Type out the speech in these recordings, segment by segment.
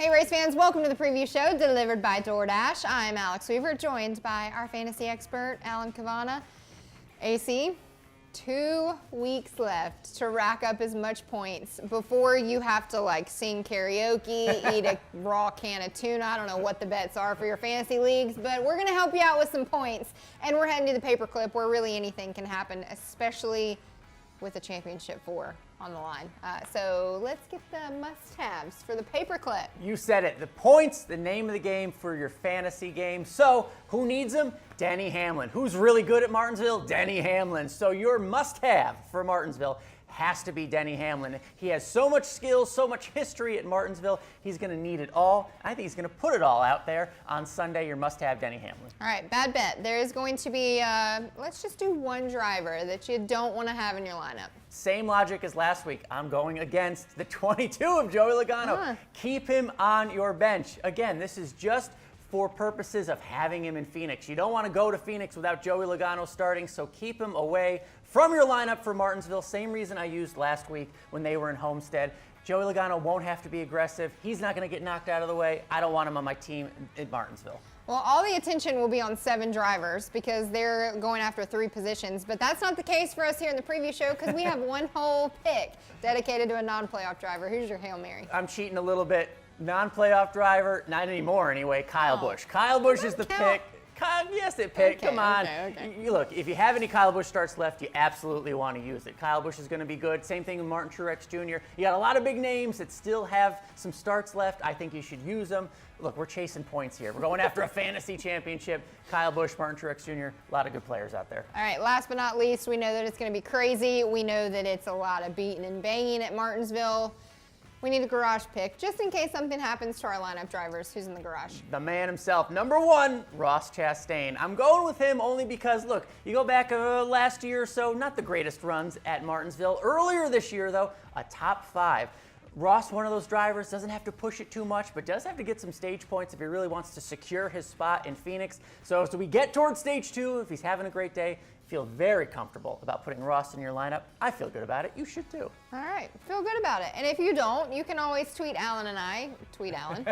Hey race fans, welcome to the preview show delivered by DoorDash. I'm Alex Weaver, joined by our fantasy expert, Alan Cavanna. AC, 2 weeks left to rack up as much points before you have to like sing karaoke, eat a raw can of tuna. I don't know what the bets are for your fantasy leagues, but we're gonna help you out with some points. And we're heading to the paperclip where really anything can happen, especially with the championship 4 on the line. So let's get the must-haves for the paperclip. You said it, the points, the name of the game for your fantasy game. So who needs them? Denny Hamlin. Who's really good at Martinsville? Denny Hamlin. So your must-have for Martinsville has to be Denny Hamlin. He has so much skill, so much history at Martinsville. He's going to need it all. I think he's going to put it all out there on Sunday. Your must-have, Denny Hamlin. All right, bad bet. There is going to be, let's just do one driver that you don't want to have in your lineup. Same logic as last week. I'm going against the 22 of Joey Logano. Keep him on your bench. Again, this is just for purposes of having him in Phoenix. You don't want to go to Phoenix without Joey Logano starting, so keep him away from your lineup for Martinsville. Same reason I used last week when they were in Homestead. Joey Logano won't have to be aggressive. He's not going to get knocked out of the way. I don't want him on my team in Martinsville. Well, all the attention will be on 7 drivers because they're going after 3 positions, but that's not the case for us here in the preview show because we have one whole pick dedicated to a non-playoff driver. Who's your Hail Mary? I'm cheating a little bit. Non-playoff driver, not anymore anyway, Kyle Busch. Kyle Busch is the pick. Yes, it picked. Come on. Okay. Look, if you have any Kyle Busch starts left, you absolutely want to use it. Kyle Busch is going to be good. Same thing with Martin Truex Jr. You got a lot of big names that still have some starts left. I think you should use them. Look, we're chasing points here. We're going after a fantasy championship. Kyle Busch, Martin Truex Jr., a lot of good players out there. All right, last but not least, we know that it's going to be crazy. We know that it's a lot of beating and banging at Martinsville. We need a garage pick, just in case something happens to our lineup drivers. Who's in the garage? The man himself, number 1, Ross Chastain. I'm going with him only because, look, you go back last year or so, not the greatest runs at Martinsville. Earlier this year, though, a top 5. Ross, one of those drivers, doesn't have to push it too much, but does have to get some stage points if he really wants to secure his spot in Phoenix. So as we get towards stage 2, if he's having a great day, feel very comfortable about putting Ross in your lineup. I feel good about it. You should too. All right, feel good about it. And if you don't, you can always tweet Alan and I. Tweet Alan.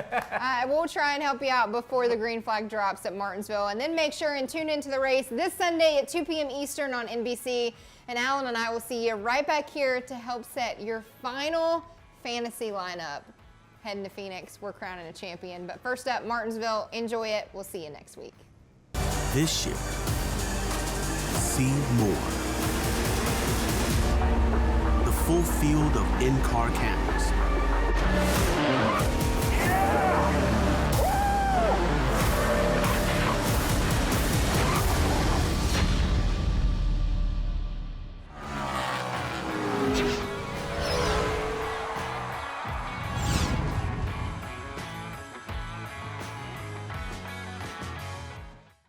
We'll try and help you out before the green flag drops at Martinsville. And then make sure and tune into the race this Sunday at 2 p.m. Eastern on NBC. And Alan and I will see you right back here to help set your final fantasy lineup. Heading to Phoenix, we're crowning a champion. But first up, Martinsville, enjoy it. We'll see you next week. This year, see more. The full field of in-car cameras.